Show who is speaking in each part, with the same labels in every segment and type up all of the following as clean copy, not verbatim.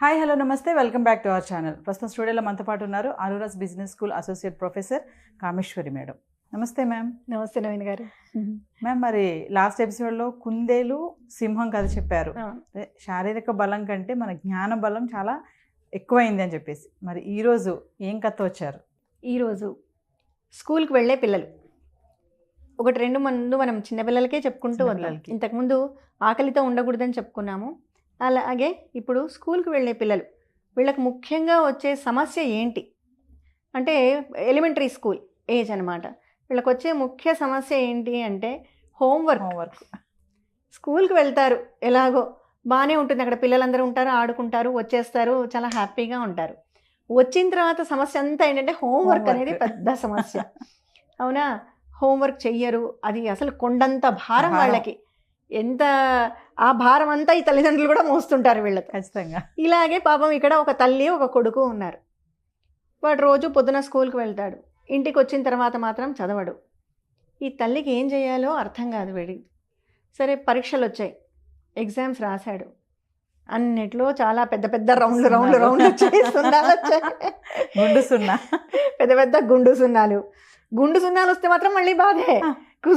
Speaker 1: Hi hello నమస్తే welcome back to our channel. ప్రస్తుతం స్టూడియోలో మనతో పాటు ఉన్నారు Aurora's business school associate professor Kameshwari madam. నమస్తే మ్యామ్.
Speaker 2: నమస్తే నవీన్ గారు.
Speaker 1: మ్యామ్, మరి లాస్ట్ ఎపిసోడ్లో కుందేలు సింహం కథ చెప్పారు. శారీరక బలం కంటే మన జ్ఞాన బలం చాలా ఎక్కువైంది అని చెప్పేసి, మరి ఈరోజు ఏం కథ వచ్చారు?
Speaker 2: ఈరోజు స్కూల్కి వెళ్ళే పిల్లలు ఒకటి రెండు ముందు మనం చిన్నపిల్లలకే చెప్పుకుంటూ వదలాలి. ఇంతకుముందు ఆకలితో ఉండకూడదని చెప్పుకున్నాము. అలాగే ఇప్పుడు స్కూల్కి వెళ్ళే పిల్లలు, వీళ్ళకి ముఖ్యంగా వచ్చే సమస్య ఏంటి అంటే ఎలిమెంటరీ స్కూల్ ఏజ్ అనమాట. వీళ్ళకి వచ్చే ముఖ్య సమస్య ఏంటి అంటే హోంవర్క్. స్కూల్కి వెళ్తారు, ఎలాగో బాగానే ఉంటుంది, అక్కడ పిల్లలందరూ ఉంటారు, ఆడుకుంటారు, వచ్చేస్తారు, చాలా హ్యాపీగా ఉంటారు. వచ్చిన తర్వాత సమస్య అంతా ఏంటంటే హోంవర్క్ అనేది పెద్ద సమస్య. అవునా? హోంవర్క్ చెయ్యరు, అది అసలు కొండంత భారం వాళ్ళకి. ఎంత ఆ భారం అంతా ఈ తల్లిదండ్రులు కూడా మోస్తుంటారు వీళ్ళతో.
Speaker 1: ఖచ్చితంగా.
Speaker 2: ఇలాగే పాపం ఇక్కడ ఒక తల్లి ఒక కొడుకు ఉన్నారు. వాడు రోజు పొద్దున స్కూల్కి వెళ్తాడు, ఇంటికి వచ్చిన తర్వాత మాత్రం చదవడు. ఈ తల్లికి ఏం చేయాలో అర్థం కాదు వీడికి. సరే, పరీక్షలు వచ్చాయి, ఎగ్జామ్స్ రాశాడు, అన్నిట్లో చాలా పెద్ద పెద్ద రౌండ్లు వచ్చాయి, సున్నాలు వచ్చాయి,
Speaker 1: గుండు సున్నా,
Speaker 2: పెద్ద పెద్ద గుండు సున్నాలు వస్తే మాత్రం మళ్ళీ బాధే.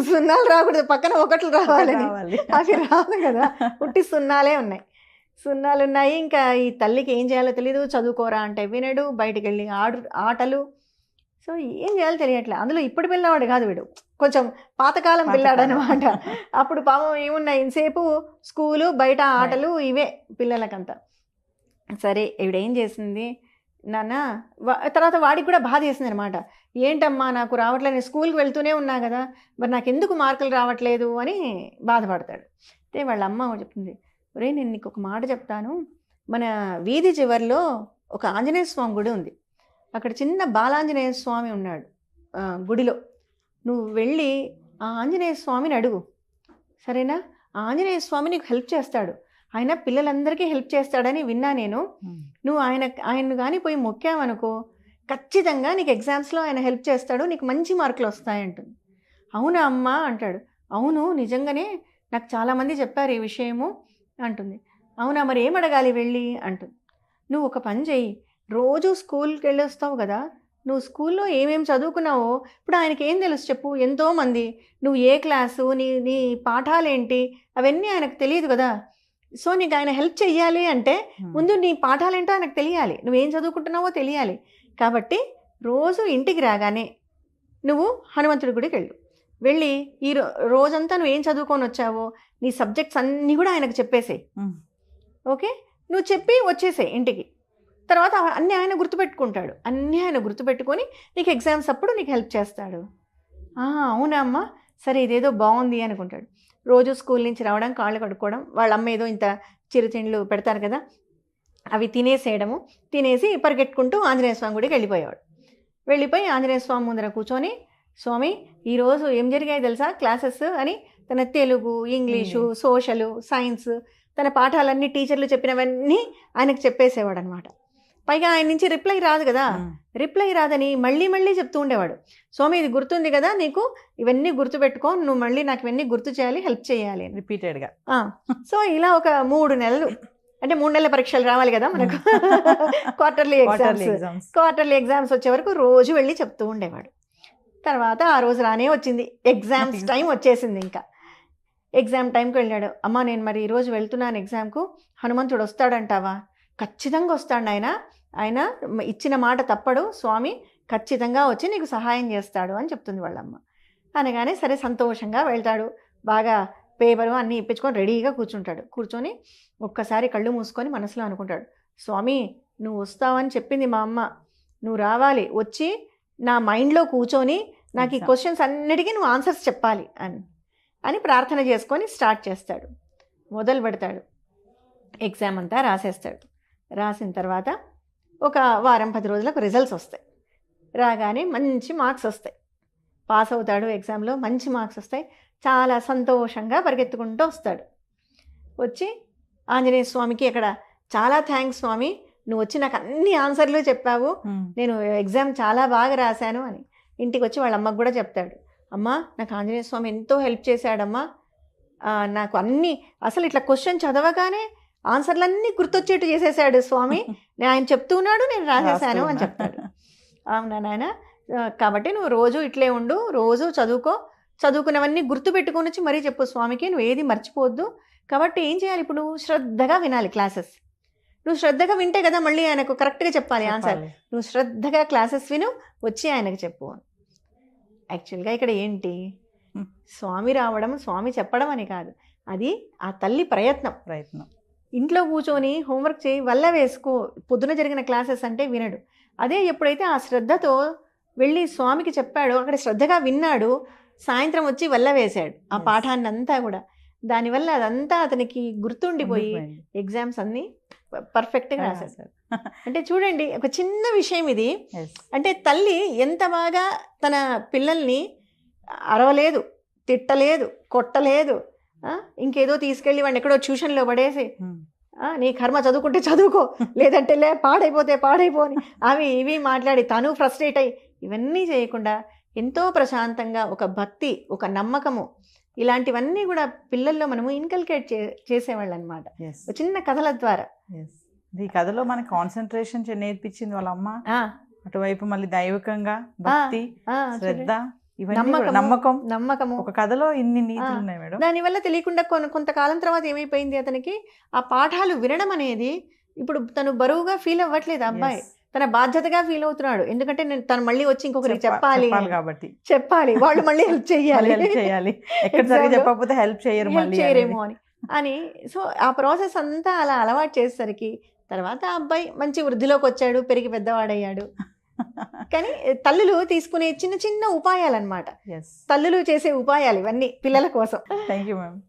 Speaker 2: సున్నాలు రాకూడదు, పక్కన ఒకట్లు రావాలని, అవి రాదు కదా, పుట్టి సున్నాలే ఉన్నాయి. ఇంకా ఈ తల్లికి ఏం చేయాలో తెలియదు. చదువుకోరా అంటే వినడు, బయటికి వెళ్ళి ఆటలు. సో ఏం చేయాలో తెలియట్లే. అందులో ఇప్పుడు పిల్లవాడు కాదు వీడు, కొంచెం పాతకాలం పిల్లాడు అనమాట. అప్పుడు పాపం ఏమున్నాయి, ఇంతసేపు స్కూలు, బయట ఆటలు, ఇవే పిల్లలకంతా. సరే, ఈవిడేం చేసింది, నాన్న తర్వాత వాడికి కూడా బాధ చేసింది అనమాట. ఏంటమ్మా నాకు రావట్లేదు, నేను స్కూల్కి వెళ్తూనే ఉన్నా కదా, మరి నాకు ఎందుకు మార్కులు రావట్లేదు అని బాధపడతాడు. అయితే వాళ్ళ అమ్మ చెప్తుంది, ఒరే నేను నీకు ఒక మాట చెప్తాను, మన వీధి చివరిలో ఒక ఆంజనేయ స్వామి గుడి ఉంది, అక్కడ చిన్న బాలాంజనేయ స్వామి ఉన్నాడు గుడిలో, నువ్వు వెళ్ళి ఆ ఆంజనేయ స్వామిని అడుగు, సరేనా? ఆ ఆంజనేయ స్వామి నీకు హెల్ప్ చేస్తాడు, ఆయన పిల్లలందరికీ హెల్ప్ చేస్తాడని విన్నా నేను. నువ్వు ఆయన్ను కానీ పోయి మొక్కావనుకో, ఖచ్చితంగా నీకు ఎగ్జామ్స్లో ఆయన హెల్ప్ చేస్తాడు, నీకు మంచి మార్కులు వస్తాయంటుంది. అవునా అమ్మా అంటాడు. అవును, నిజంగానే నాకు చాలామంది చెప్పారు ఈ విషయము అంటుంది. అవునా, మరి ఏం అడగాలి వెళ్ళి అంటుంది. నువ్వు ఒక పని చెయ్యి, రోజు స్కూల్కి వెళ్ళి వస్తావు కదా, నువ్వు స్కూల్లో ఏమేమి చదువుకున్నావో ఇప్పుడు ఆయనకి ఏం తెలుసు చెప్పు, ఎంతోమంది, నువ్వు ఏ క్లాసు, నీ పాఠాలేంటి అవన్నీ ఆయనకు తెలియదు కదా. సో నీకు ఆయన హెల్ప్ చెయ్యాలి అంటే ముందు నీ పాఠాలేంటో ఆయనకు తెలియాలి, నువ్వేం చదువుకుంటున్నావో తెలియాలి. కాబట్టి రోజు ఇంటికి రాగానే నువ్వు హనుమంతుడి గుడికి వెళ్ళి ఈ రోజంతా నువ్వు ఏం చదువుకొని వచ్చావో నీ సబ్జెక్ట్స్ అన్నీ కూడా ఆయనకు చెప్పేసేయి. ఓకే, నువ్వు చెప్పి వచ్చేసేయి ఇంటికి. తర్వాత అన్నీ ఆయన గుర్తుపెట్టుకుంటాడు, అన్నీ ఆయన గుర్తుపెట్టుకొని నీకు ఎగ్జామ్స్ అప్పుడు నీకు హెల్ప్ చేస్తాడు. అవునా అమ్మ, సరే ఇదేదో బాగుంది అనుకుంటాడు. రోజు స్కూల్ నుంచి రావడం, కాళ్ళు కడుక్కోవడం, వాళ్ళ అమ్మ ఏదో ఇంత చిరుతిండ్లు పెడతారు కదా, అవి తినేసేయడము, తినేసి పరిగెట్టుకుంటూ ఆంజనేయ స్వామి గుడికి వెళ్ళిపోయి ఆంజనేయ స్వామి ముందర కూర్చొని, స్వామి ఈరోజు ఏం జరిగాయి తెలుసా క్లాసెస్ అని తన తెలుగు, ఇంగ్లీషు, సోషలు, సైన్స్, తన పాఠాలన్నీ టీచర్లు చెప్పినవన్నీ ఆయనకు చెప్పేసేవాడు అనమాట. పైగా ఆయన నుంచి రిప్లై రాదు కదా, రిప్లై రాదని మళ్ళీ చెప్తూ ఉండేవాడు. స్వామి ఇది గుర్తుంది కదా నీకు, ఇవన్నీ గుర్తుపెట్టుకో, నువ్వు మళ్ళీ నాకు ఇవన్నీ గుర్తు చేయాలి, హెల్ప్ చేయాలి రిపీటెడ్గా. సో ఇలా ఒక 3 నెలలు, అంటే 3 నెలల పరీక్షలు రావాలి కదా మనకు, క్వార్టర్లీ ఎగ్జామ్స్ వచ్చే వరకు రోజు వెళ్ళి చెప్తూ ఉండేవాడు. తర్వాత ఆ రోజు రానే వచ్చింది, ఎగ్జామ్స్ టైం వచ్చేసింది. ఇంకా ఎగ్జామ్ టైంకి వెళ్ళాడు. అమ్మ నేను మరి ఈరోజు వెళ్తున్నాను ఎగ్జామ్కు, హనుమంతుడు వస్తాడంటావా? ఖచ్చితంగా వస్తాడు ఆయన ఇచ్చిన మాట తప్పడు, స్వామి ఖచ్చితంగా వచ్చి నీకు సహాయం చేస్తాడు అని చెప్తుంది వాళ్ళమ్మ. అనగానే సరే సంతోషంగా వెళ్తాడు, బాగా పేపరు అన్నీ ఇప్పించుకొని రెడీగా కూర్చొని ఒక్కసారి కళ్ళు మూసుకొని మనసులో అనుకుంటాడు, స్వామి నువ్వు వస్తావని చెప్పింది మా అమ్మ, నువ్వు రావాలి, వచ్చి నా మైండ్లో కూర్చొని నాకు ఈ క్వశ్చన్స్ అన్నిటికీ నువ్వు ఆన్సర్స్ చెప్పాలి అని ప్రార్థన చేసుకొని స్టార్ట్ చేస్తాడు, మొదలు పెడతాడు. ఎగ్జామ్ అంతా రాసిన తర్వాత ఒక వారం 10 రోజులకు రిజల్ట్స్ వస్తాయి. రాగానే మంచి మార్క్స్ వస్తాయి, పాస్ అవుతాడు, ఎగ్జామ్లో మంచి మార్క్స్ వస్తాయి. చాలా సంతోషంగా పరిగెత్తుకుంటూ వస్తాడు. వచ్చి ఆంజనేయ స్వామికి అక్కడ చాలా థ్యాంక్స్ స్వామి, నువ్వు వచ్చి నాకు అన్ని ఆన్సర్లు చెప్పావు, నేను ఎగ్జామ్ చాలా బాగా రాశాను అని. ఇంటికి వచ్చి వాళ్ళ అమ్మకు కూడా చెప్తాడు, అమ్మ నాకు ఆంజనేయ స్వామి ఎంతో హెల్ప్ చేశాడమ్మా, నాకు అన్నీ అసలు ఇట్లా క్వశ్చన్ చదవగానే ఆన్సర్లన్నీ గుర్తొచ్చేట్టు చేసేసాడు స్వామి. ఆయన చెప్తూ ఉన్నాడు, నేను రాసేసాను అని చెప్తాడు. అవునా నాయన, కాబట్టి నువ్వు రోజు ఇట్లే ఉండు, రోజు చదువుకో, చదువుకున్నవన్నీ గుర్తు పెట్టుకొని వచ్చి మరీ చెప్పు స్వామికి, నువ్వు ఏది మర్చిపోవద్దు. కాబట్టి ఏం చేయాలి ఇప్పుడు, నువ్వు శ్రద్ధగా వినాలి క్లాసెస్. నువ్వు శ్రద్ధగా వింటే కదా మళ్ళీ ఆయనకు కరెక్ట్గా చెప్పాలి ఆన్సర్. నువ్వు శ్రద్ధగా క్లాసెస్ విను, వచ్చి ఆయనకు చెప్పు. యాక్చువల్గా ఇక్కడ ఏంటి, స్వామి రావడం, స్వామి చెప్పడం అని కాదు, అది ఆ తల్లి ప్రయత్నం. ఇంట్లో కూర్చొని హోంవర్క్ చేయి, వల్ల వేసుకో, పొద్దున జరిగిన క్లాసెస్ అంటే వినడు. అదే ఎప్పుడైతే ఆ శ్రద్ధతో వెళ్ళి స్వామికి చెప్పాడో, అక్కడ శ్రద్ధగా విన్నాడు, సాయంత్రం వచ్చి వల్ల వేశాడు ఆ పాఠాన్ని అంతా కూడా. దానివల్ల అదంతా అతనికి గుర్తుండిపోయి ఎగ్జామ్స్ అన్నీ పర్ఫెక్ట్గా రాసేసాడు. అంటే చూడండి, ఒక చిన్న విషయం ఇది. అంటే తల్లి ఎంత బాగా తన పిల్లల్ని అరవలేదు, తిట్టలేదు, కొట్టలేదు, ఇంకేదో తీసుకెళ్ళి వాడిని ఎక్కడో ట్యూషన్లో పడేసి నీ కర్మ చదువుకుంటే చదువుకో, లేదంటే లే పాడైపోతే పాడైపోని అవి ఇవి మాట్లాడి తను ఫ్రస్ట్రేట్ అయ్యి ఇవన్నీ చేయకుండా ఎంతో ప్రశాంతంగా ఒక భక్తి, ఒక నమ్మకము, ఇలాంటివన్నీ కూడా పిల్లల్లో మనము ఇన్కల్కేట్ చేసేవాళ్ళు అనమాట చిన్న కథల ద్వారా.
Speaker 1: ఈ కథలో మనకి కాన్సన్ట్రేషన్ నేర్పించింది వాళ్ళ అమ్మ, అటువైపు మళ్ళీ దైవికంగా భక్తి, శ్రద్ధ, నమ్మకము. ఒక కథలో ఇన్ని నీతులు ఉన్నాయి మేడం.
Speaker 2: దానివల్ల తెలియకుండా కొంతకాలం తర్వాత ఏమైపోయింది, అతనికి ఆ పాఠాలు వినడం అనేది ఇప్పుడు తను బరువుగా ఫీల్ అవ్వట్లేదు. అబ్బాయి తన బాధ్యతగా ఫీల్ అవుతున్నాడు. ఎందుకంటే నేను తను మళ్ళీ వచ్చి ఇంకొకరికి చెప్పాలి కాబట్టి, చెప్పాలి, వాళ్ళు మళ్ళీ హెల్ప్ చేయాలి,
Speaker 1: చెప్పకపోతే హెల్ప్
Speaker 2: చేయరేమో అని. సో ఆ ప్రాసెస్ అంతా అలా అలవాటు చేసేసరికి తర్వాత ఆ అబ్బాయి మంచి వృద్ధిలోకి వచ్చాడు, పెరిగి పెద్దవాడయ్యాడు. కానీ తల్లులు తీసుకునే చిన్న చిన్న ఉపాయాలు అన్నమాట, తల్లులు చేసే ఉపాయాలు ఇవన్నీ పిల్లల కోసం.
Speaker 1: Thank you ma'am.